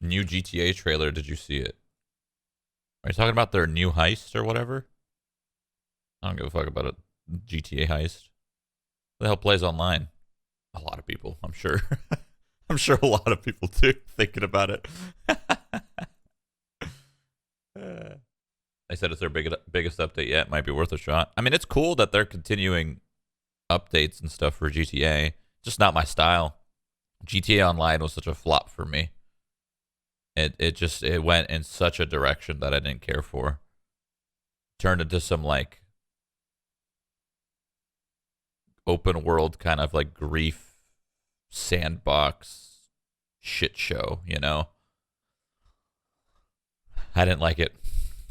new GTA trailer, did you see it? Are you talking about their new heist or whatever? I don't give a fuck about a GTA heist. Who the hell plays online? A lot of people, I'm sure. I'm sure a lot of people do, thinking about it. They said it's their biggest update yet. Might be worth a shot. I mean, it's cool that they're continuing updates and stuff for GTA. Just not my style. GTA Online was such a flop for me. It went in such a direction that I didn't care for. Turned into some like open world kind of like grief sandbox shit show, you know? I didn't like it.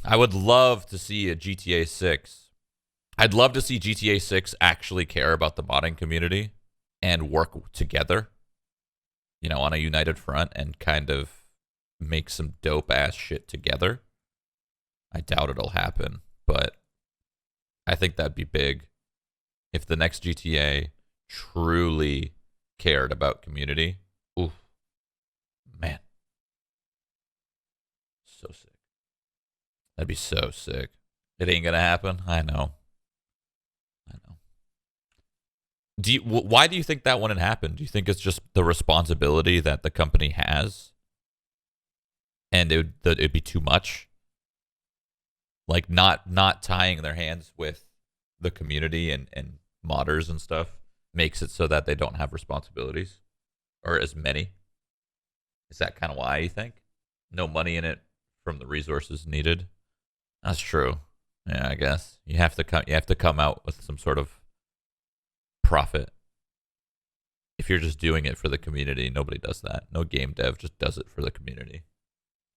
I would love to see a GTA 6. I'd love to see GTA 6 actually care about the modding community and work together, you know, on a united front and kind of make some dope ass shit together. I doubt it'll happen, but I think that'd be big if the next GTA truly cared about community. Ooh, man. So sick. That'd be so sick. It ain't gonna happen. I know. Why do you think that wouldn't happen? Do you think it's just the responsibility that the company has, and it'd be too much? Like not tying their hands with the community and modders and stuff makes it so that they don't have responsibilities or as many. Is that kind of why you think? No money in it from the resources needed. That's true. Yeah, I guess you have to come out with some sort of profit. If you're just doing it for the community, nobody does that. No game dev just does it for the community.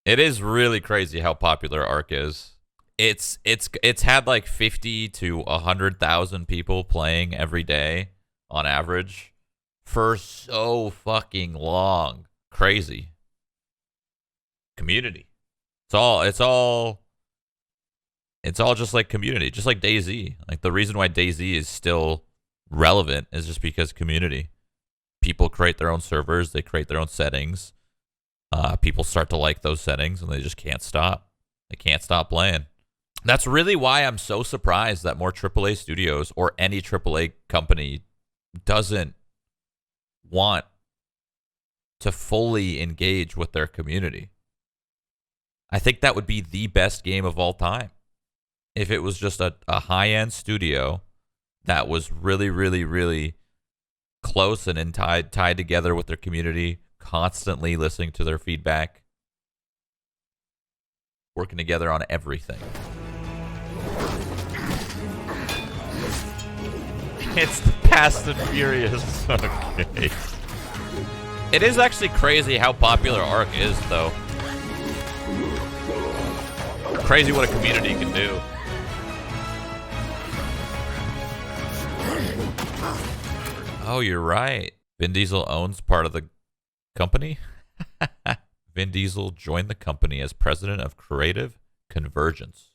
It is really crazy how popular Ark is. It's had like 50 to 100,000 people playing every day on average for so fucking long. Crazy. Community. It's all just like community, just like DayZ. Like the reason why DayZ is still relevant is just because community. People create their own servers, they create their own settings. People start to like those settings and they just can't stop. They can't stop playing. That's really why I'm so surprised that more AAA studios or any AAA company doesn't want to fully engage with their community. I think that would be the best game of all time. If it was just a high-end studio that was really, really, really close and tied together with their community, constantly listening to their feedback, working together on everything. It's the Fast and Furious. Okay. It is actually crazy how popular Ark is, though. Crazy what a community can do. Oh, you're right. Vin Diesel owns part of the company. Vin Diesel joined the company as president of Creative Convergence.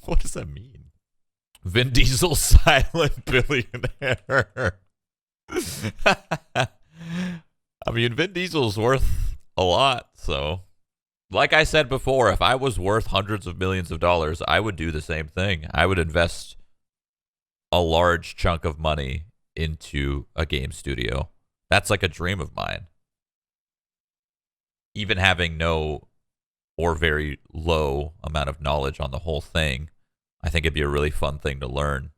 What does that mean? Vin Diesel, silent billionaire. I mean, Vin Diesel's worth a lot, so. Like I said before, if I was worth hundreds of millions of dollars, I would do the same thing. I would invest a large chunk of money into a game studio. That's like a dream of mine. Even having no or very low amount of knowledge on the whole thing, I think it'd be a really fun thing to learn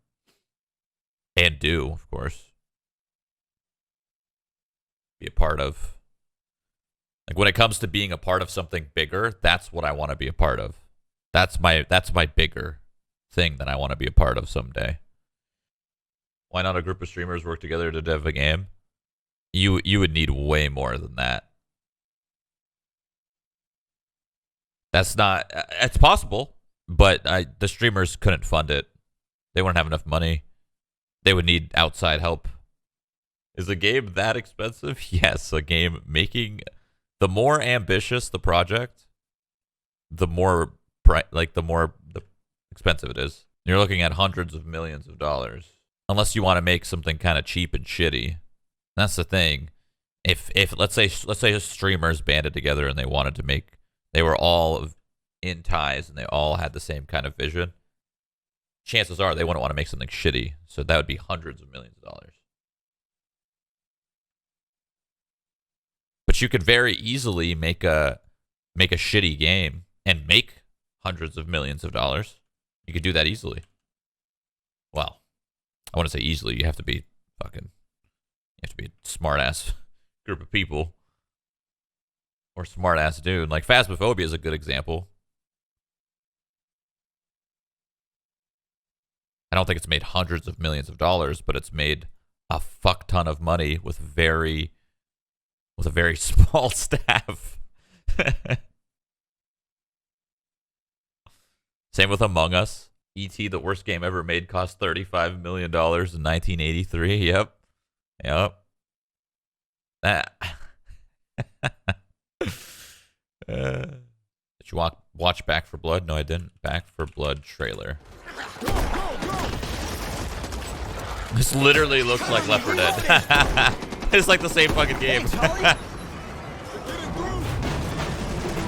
and do, of course. Be a part of. Like when it comes to being a part of something bigger, that's what I want to be a part of. That's my bigger thing that I want to be a part of someday. Why not a group of streamers work together to dev a game? You would need way more than that. That's not. It's possible, but the streamers couldn't fund it. They wouldn't have enough money. They would need outside help. Is a game that expensive? Yes, a game making. The more ambitious the project, the more expensive it is. You're looking at hundreds of millions of dollars. Unless you want to make something kind of cheap and shitty. That's the thing. If let's say streamers banded together and they wanted to make, they were all in ties and they all had the same kind of vision, chances are they wouldn't want to make something shitty. So that would be hundreds of millions of dollars. But you could very easily make a shitty game and make hundreds of millions of dollars. You could do that easily. Well, I want to say easily. You have to be a smart ass group of people or smart ass dude. Like Phasmophobia is a good example. I don't think it's made hundreds of millions of dollars, but it's made a fuck ton of money with a very small staff. Same with Among Us. E.T., the worst game ever made, cost $35 million in 1983. Yep. Did you watch Back for Blood? No, I didn't. Back for Blood trailer. This literally looks like Left 4 Dead. It's like the same fucking game.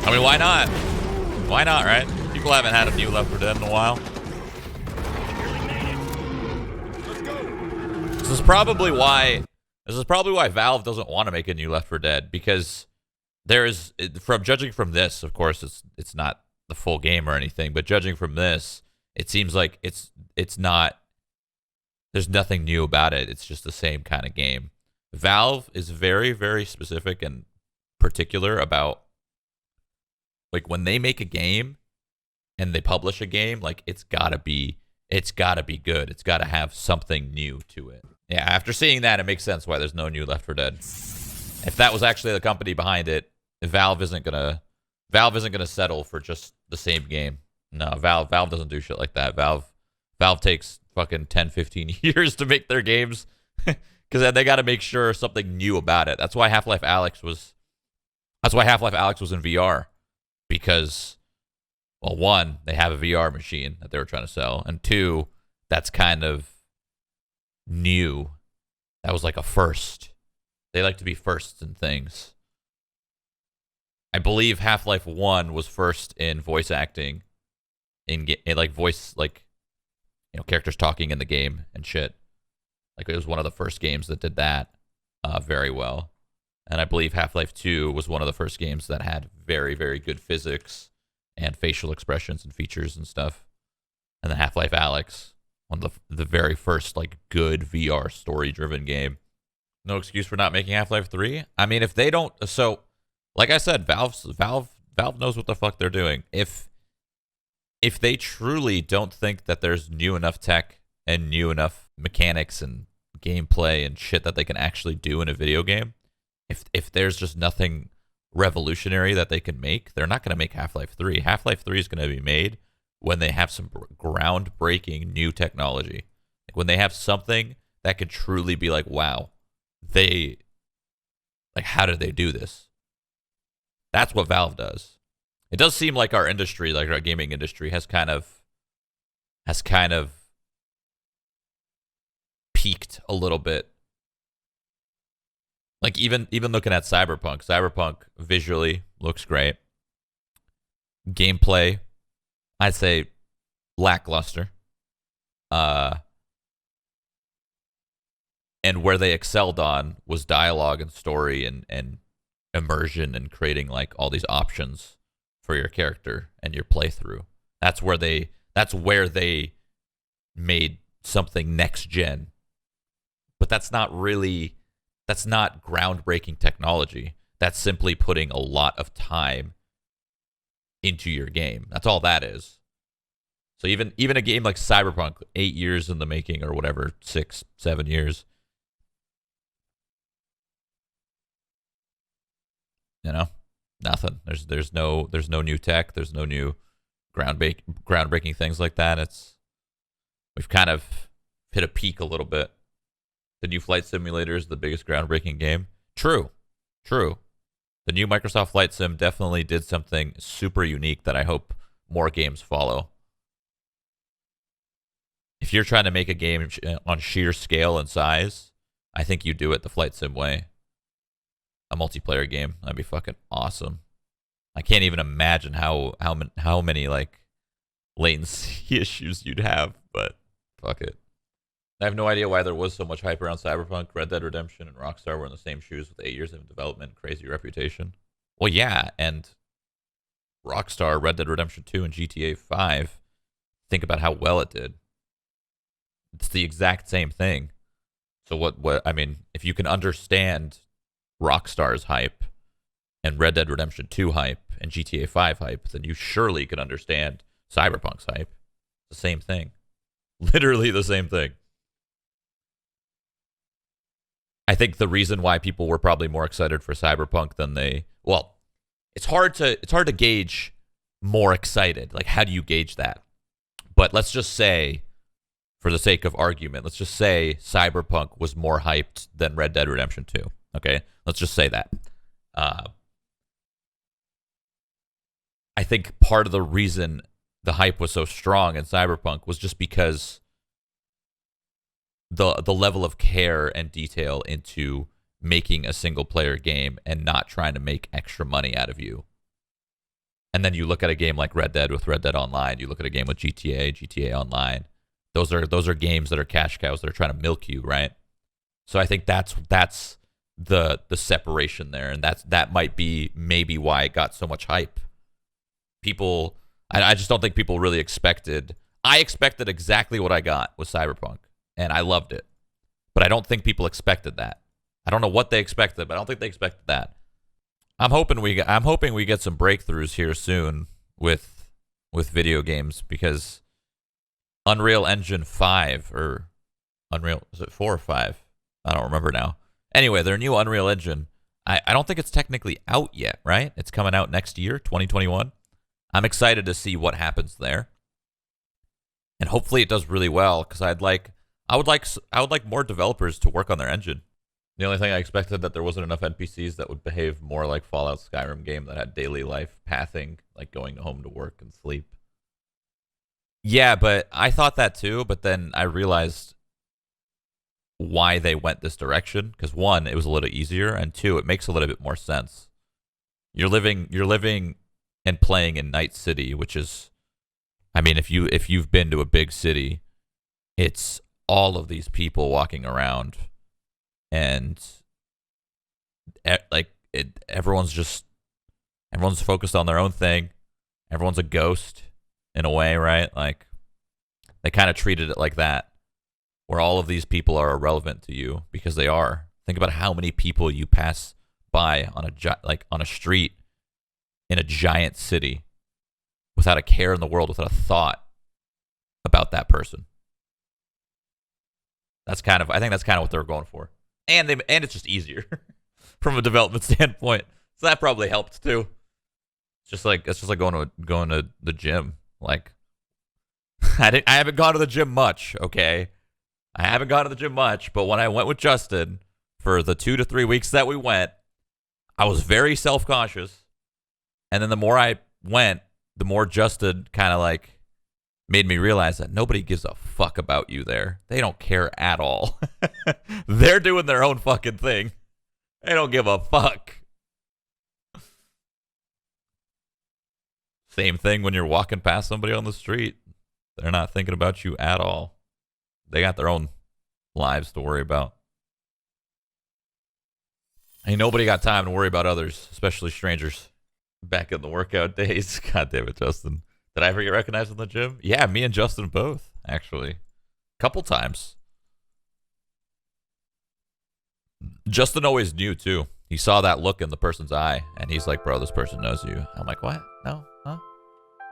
I mean, why not? Why not, right? People haven't had a new Left 4 Dead in a while. This is probably why Valve doesn't want to make a new Left 4 Dead, because there is, from judging from this, of course, it's not the full game or anything, but judging from this, it seems like it's not. There's nothing new about it. It's just the same kind of game. Valve is very, very specific and particular about, like, when they make a game and they publish a game, like, it's gotta be good. It's gotta have something new to it. Yeah, after seeing that, it makes sense why there's no new Left 4 Dead. If that was actually the company behind it, Valve isn't gonna settle for just the same game. No, Valve doesn't do shit like that. Valve takes fucking 10, 15 years to make their games, because then they got to make sure something new about it. That's why Half-Life Alyx was in VR, because, well, one, they have a VR machine that they were trying to sell, and two, that's kind of new. That was like a first. They like to be firsts in things. I believe Half-Life 1 was first in voice acting, in like voice, like, you know, characters talking in the game and shit. Like, it was one of the first games that did that very well. And I believe Half-Life 2 was one of the first games that had very, very good physics and facial expressions and features and stuff. And then Half-Life Alyx, one of the very first, like, good VR story-driven game. No excuse for not making Half-Life 3. I mean, if they don't... So, like I said, Valve knows what the fuck they're doing. If they truly don't think that there's new enough tech and new enough mechanics and gameplay and shit that they can actually do in a video game, if there's just nothing revolutionary that they can make, they're not going to make Half-Life 3. Half-Life 3 is going to be made when they have some groundbreaking new technology. Like, when they have something that could truly be like, wow, how did they do this? That's what Valve does. It does seem like our industry, like our gaming industry, has kind of peaked a little bit. Like, even looking at Cyberpunk visually looks great. Gameplay, I'd say lackluster. And where they excelled on was dialogue and story and immersion and creating, like, all these options for your character and your playthrough. That's where they made something next gen. But that's not groundbreaking technology. That's simply putting a lot of time into your game. That's all that is. So even a game like Cyberpunk, 8 years in the making or whatever, 6, 7 years. You know, nothing. There's no new tech. There's no new groundbreaking things like that. We've kind of hit a peak a little bit. The new Flight Simulator is the biggest groundbreaking game. True. The new Microsoft Flight Sim definitely did something super unique that I hope more games follow. If you're trying to make a game on sheer scale and size, I think you do it the Flight Sim way. a multiplayer game. That'd be fucking awesome. I can't even imagine how many like latency issues you'd have, but fuck it. I have no idea why there was so much hype around Cyberpunk. Red Dead Redemption and Rockstar were in the same shoes with 8 years of development, crazy reputation. Well, yeah, and Rockstar, Red Dead Redemption 2, and GTA 5, think about how well it did. It's the exact same thing. So what I mean, if you can understand Rockstar's hype and Red Dead Redemption 2 hype and GTA 5 hype, then you surely can understand Cyberpunk's hype. It's the same thing. Literally the same thing. I think the reason why people were probably more excited for Cyberpunk than it's hard to gauge more excited. Like, how do you gauge that? But let's just say, for the sake of argument, let's just say Cyberpunk was more hyped than Red Dead Redemption 2. Okay? Let's just say that. I think part of the reason the hype was so strong in Cyberpunk was just because the level of care and detail into making a single player game and not trying to make extra money out of you. And then you look at a game like Red Dead with Red Dead Online, you look at a game with GTA Online. Those are games that are cash cows that are trying to milk you, right? So I think that's the separation there, and that might be maybe why it got so much hype. People, I just don't think people really expected. I expected exactly what I got with Cyberpunk, and I loved it. But I don't think people expected that. I don't know what they expected, but I don't think they expected that. I'm hoping we get some breakthroughs here soon with video games, because Unreal Engine 5 or Unreal, is it 4 or 5? I don't remember now. Anyway, their new Unreal Engine, I don't think it's technically out yet, right? It's coming out next year, 2021. I'm excited to see what happens there. And hopefully it does really well, because I would like more developers to work on their engine. The only thing I expected that there wasn't enough NPCs that would behave more like Fallout Skyrim game that had daily life pathing, like going home to work and sleep. Yeah, but I thought that too, but then I realized why they went this direction, because one, it was a little easier, and two, it makes a little bit more sense. You're living and playing in Night City, which is, I mean, if you've been to a big city, it's all of these people walking around, and everyone's focused on their own thing. Everyone's a ghost in a way, right? Like, they kind of treated it like that, where all of these people are irrelevant to you, because they are. Think about how many people you pass by on a street in a giant city without a care in the world, without a thought about that person. I think that's kind of what they were going for. And it's just easier from a development standpoint. So that probably helped too. It's just like going to the gym. Like, I haven't gone to the gym much, okay? I haven't gone to the gym much, but when I went with Justin for the 2 to 3 weeks that we went, I was very self-conscious. And then the more I went, the more Justin kind of like made me realize that nobody gives a fuck about you there. They don't care at all. They're doing their own fucking thing. They don't give a fuck. Same thing when you're walking past somebody on the street. They're not thinking about you at all. They got their own lives to worry about. Ain't nobody got time to worry about others, especially strangers. Back in the workout days. God damn it, Justin. Did I ever get recognized in the gym? Yeah, me and Justin both, actually. Couple times. Justin always knew, too. He saw that look in the person's eye, and he's like, bro, this person knows you. I'm like, what? No? Huh?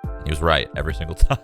And he was right every single time.